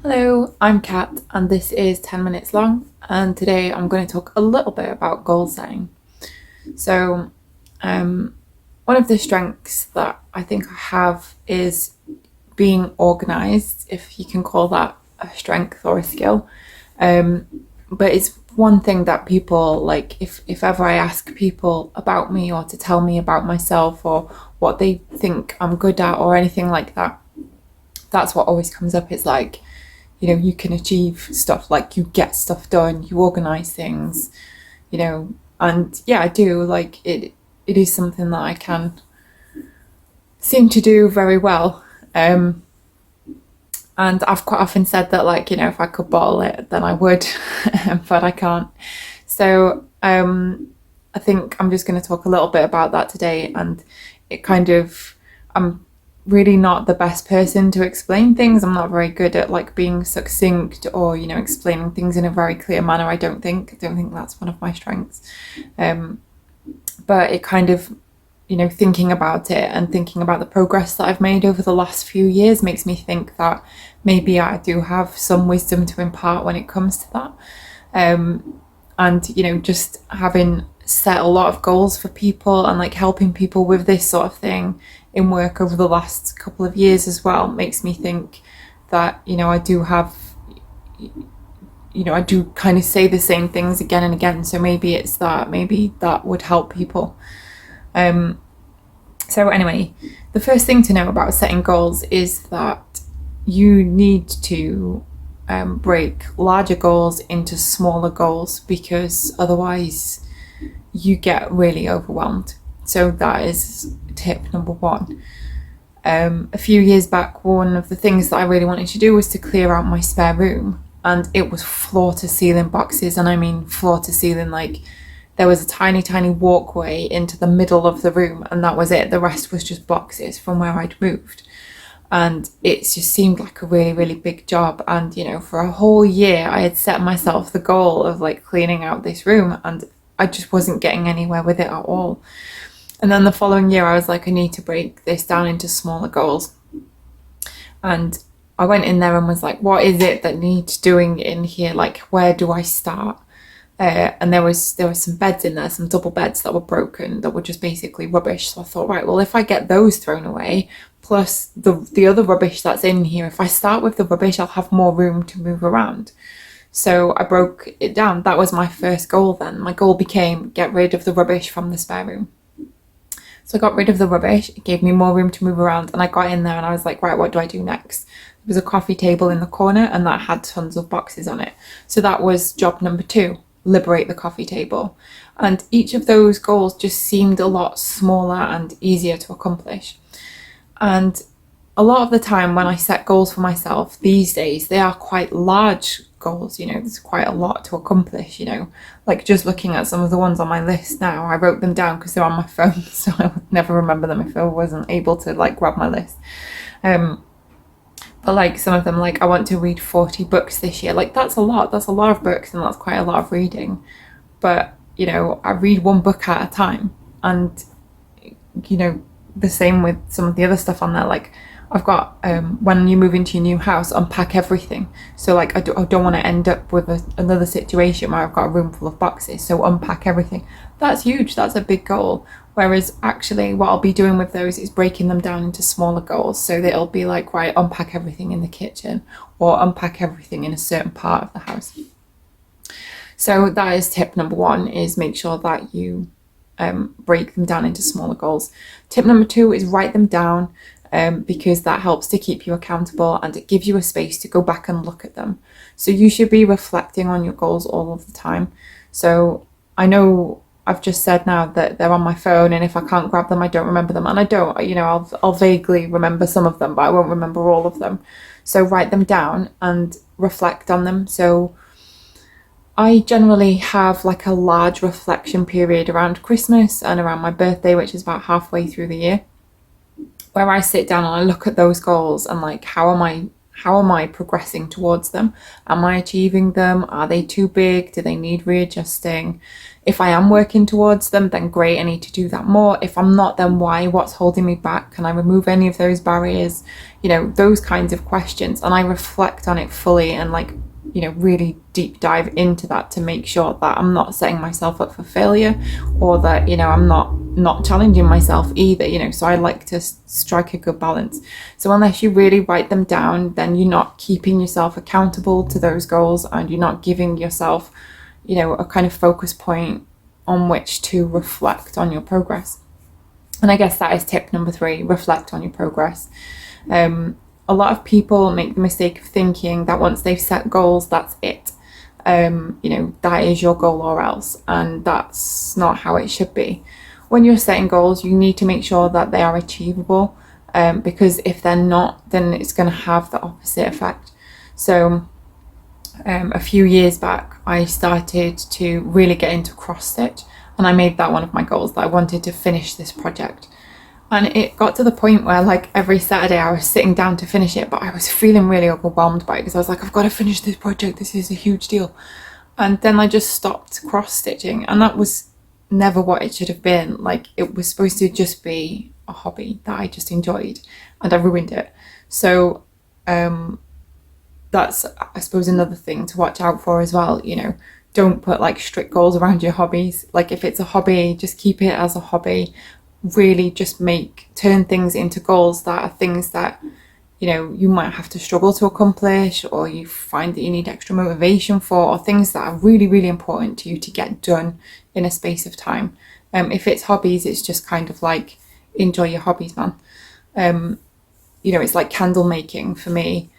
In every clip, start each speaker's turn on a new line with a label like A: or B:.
A: Hello, I'm Kat, and this is 10 minutes long. And today I'm going to talk a little bit about goal setting. So, one of the strengths that I think I have is being organized, if you can call that a strength or a skill. Um, but it's one thing that people like, if ever I ask people about me or to tell me about myself or what they think I'm good at or anything like that, that's what always comes up. It's like, you can achieve stuff, like you get stuff done, you organize things, and yeah, I do. Like it is something that I can seem to do very well. And I've quite often said that, like, if I could bottle it, then I would, but I can't. So I think I'm just going to talk a little bit about that today. And it kind of, I'm really not the best person to explain things. I'm not very good at like being succinct or, explaining things in a very clear manner. I don't think that's one of my strengths. But it kind of, thinking about it and thinking about the progress that I've made over the last few years makes me think that maybe I do have some wisdom to impart when it comes to that. And, just having set a lot of goals for people and like helping people with this sort of thing in work over the last couple of years as well makes me think that, I do have, I do kind of say the same things again and again. So maybe that would help people. So anyway, the first thing to know about setting goals is that you need to break larger goals into smaller goals, because otherwise you get really overwhelmed. So that is tip number one. A few years back, one of the things that I really wanted to do was to clear out my spare room, and it was floor to ceiling boxes. And I mean floor to ceiling, like there was a tiny walkway into the middle of the room, and that was it. The rest was just boxes from where I'd moved. And it just seemed like a really big job. And for a whole year I had set myself the goal of like cleaning out this room, and I just wasn't getting anywhere with it at all. And then the following year I was like, I need to break this down into smaller goals. And I went in there and was like, what is it that needs doing in here? Like, where do I start? And there was some beds in there, some double beds that were broken, that were just basically rubbish. So I thought, right, well, if I get those thrown away, plus the other rubbish that's in here, if I start with the rubbish, I'll have more room to move around. So I broke it down. That was my first goal then. My goal became get rid of the rubbish from the spare room. So I got rid of the rubbish. It gave me more room to move around. And I got in there and I was like, right, what do I do next? There was a coffee table in the corner and that had tons of boxes on it. So that was job number 2, liberate the coffee table. And each of those goals just seemed a lot smaller and easier to accomplish. And a lot of the time when I set goals for myself these days, they are quite large goals. There's quite a lot to accomplish. Like just looking at some of the ones on my list now, I wrote them down because they're on my phone, so I would never remember them if I wasn't able to like grab my list. But like some of them, like I want to read 40 books this year. Like that's a lot of books, and that's quite a lot of reading. But I read one book at a time. And the same with some of the other stuff on there. Like I've got when you move into your new house, unpack everything. So like I don't want to end up with another situation where I've got a room full of boxes. So unpack everything. That's huge. That's a big goal. Whereas actually what I'll be doing with those is breaking them down into smaller goals, so that it'll be like, right, unpack everything in the kitchen or unpack everything in a certain part of the house. So that is tip number 1, is make sure that you break them down into smaller goals. Tip number 2 is write them down, because that helps to keep you accountable and it gives you a space to go back and look at them. So you should be reflecting on your goals all of the time. So I know I've just said now that they're on my phone, and if I can't grab them, I don't remember them. And I don't, I'll vaguely remember some of them, but I won't remember all of them. So write them down and reflect on them. So I generally have like a large reflection period around Christmas and around my birthday, which is about halfway through the year, where I sit down and I look at those goals and like, how how am I progressing towards them? Am I achieving them? Are they too big? Do they need readjusting? If I am working towards them, then great, I need to do that more. If I'm not, then why? What's holding me back? Can I remove any of those barriers? Those kinds of questions. And I reflect on it fully and really deep dive into that to make sure that I'm not setting myself up for failure, or that I'm not challenging myself either. So I like to strike a good balance. So unless you really write them down, then you're not keeping yourself accountable to those goals, and you're not giving yourself a kind of focus point on which to reflect on your progress. And I guess that is tip number 3: reflect on your progress. A lot of people make the mistake of thinking that once they've set goals, that's it. That is your goal or else. And that's not how it should be. When you're setting goals, you need to make sure that they are achievable, because if they're not, then it's going to have the opposite effect. So a few years back, I started to really get into cross stitch, and I made that one of my goals, that I wanted to finish this project. And it got to the point where every Saturday I was sitting down to finish it, but I was feeling really overwhelmed by it, because I was like, I've got to finish this project, this is a huge deal. And then I just stopped cross stitching, and that was never what it should have been. It was supposed to just be a hobby that I just enjoyed, and I ruined it. So that's, I suppose, another thing to watch out for as well. Don't put strict goals around your hobbies. If it's a hobby, just keep it as a hobby. Really just turn things into goals that are things that you might have to struggle to accomplish, or you find that you need extra motivation for, or things that are really, really important to you to get done in a space of time. If it's hobbies, it's just kind of enjoy your hobbies, man. It's like candle making for me.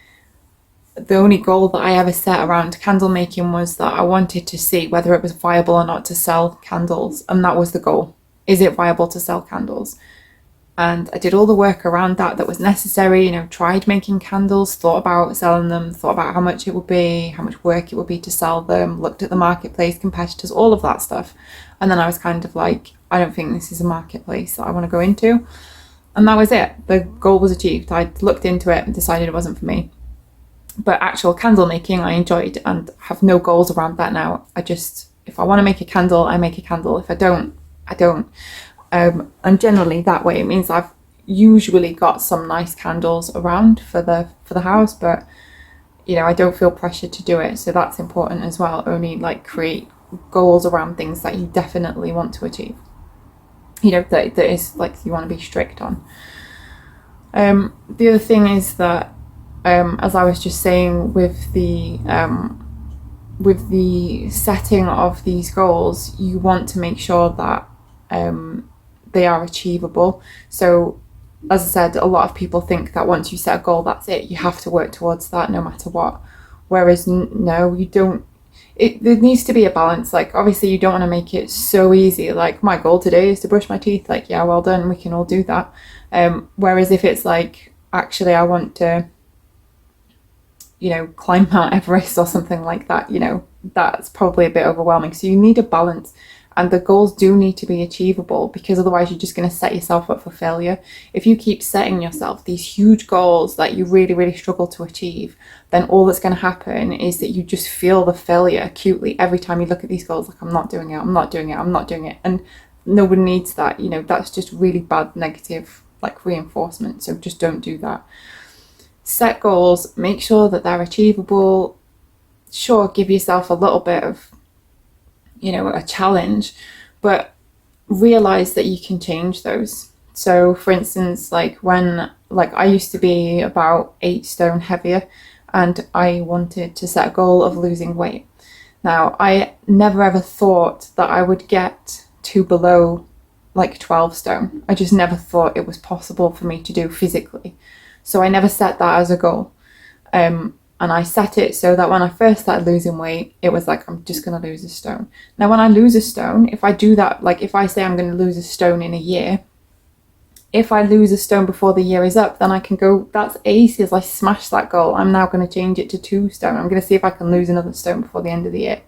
A: The only goal that I ever set around candle making was that I wanted to see whether it was viable or not to sell candles, and that was the goal. Is it viable to sell candles? And I did all the work around that was necessary, tried making candles, thought about selling them, thought about how much it would be, how much work it would be to sell them, looked at the marketplace, competitors, all of that stuff. And then I was kind of I don't think this is a marketplace that I want to go into. And that was it. The goal was achieved. I looked into it and decided it wasn't for me. But actual candle making I enjoyed, and have no goals around that now. If I want to make a candle, I make a candle. If I don't, I don't. And generally that way it means I've usually got some nice candles around for the house, but I don't feel pressured to do it. So that's important as well. Only create goals around things that you definitely want to achieve, that is you want to be strict on. The other thing is that as I was just saying, with the setting of these goals, you want to make sure that they are achievable. So as I said, a lot of people think that once you set a goal, that's it. You have to work towards that no matter what. Whereas no, you don't. There needs to be a balance. Obviously you don't want to make it so easy. My goal today is to brush my teeth. Yeah, well done, we can all do that. Whereas if it's actually I want to climb Mount Everest or something like that, that's probably a bit overwhelming. So you need a balance. And the goals do need to be achievable, because otherwise you're just going to set yourself up for failure. If you keep setting yourself these huge goals that you really, really struggle to achieve, then all that's going to happen is that you just feel the failure acutely every time you look at these goals. I'm not doing it, I'm not doing it, I'm not doing it. And nobody needs that. That's just really bad negative reinforcement. So just don't do that. Set goals, make sure that they're achievable. Sure, give yourself a little bit of a challenge, but realize that you can change those. So for instance, when I used to be about 8 stone heavier, and I wanted to set a goal of losing weight. Now, I never ever thought that I would get to below 12 stone. I just never thought it was possible for me to do physically. So I never set that as a goal. And I set it so that when I first started losing weight, it was I'm just going to lose a stone. Now, when I lose a stone, if I do that, if I say I'm going to lose a stone in a year, if I lose a stone before the year is up, then I can go, that's easy, as I smash that goal. I'm now going to change it to 2 stone. I'm going to see if I can lose another stone before the end of the year.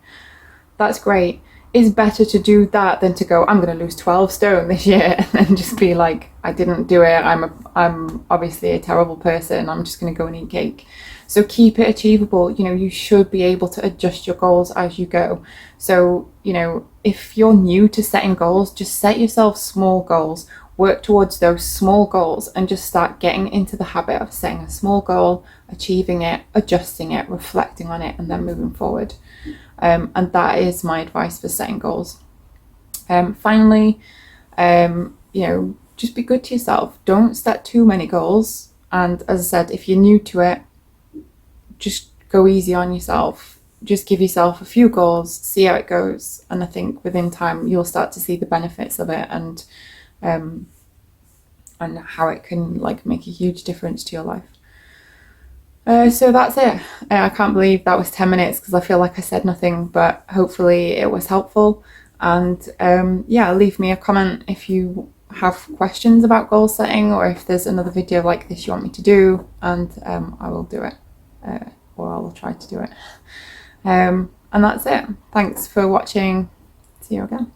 A: That's great. it's better to do that than to go, I'm going to lose 12 stone this year, and then just be like, I didn't do it. I'm obviously a terrible person. I'm just going to go and eat cake. So keep it achievable. You know, you should be able to adjust your goals as you go. So, you know, if you're new to setting goals, just set yourself small goals, work towards those small goals, and just start getting into the habit of setting a small goal, achieving it, adjusting it, reflecting on it, and then moving forward. And that is my advice for setting goals. Finally, you know, just be good to yourself. Don't set too many goals. And as I said, if you're new to it, just go easy on yourself. Just give yourself a few goals, see how it goes. And I think within time, you'll start to see the benefits of it, and how it can like make a huge difference to your life. So that's it. I can't believe that was 10 minutes because I feel like I said nothing, but hopefully it was helpful. And yeah, leave me a comment if you have questions about goal setting, or if there's another video like this you want me to do, and I will do it, or I will try to do it. And that's it. Thanks for watching. See you again.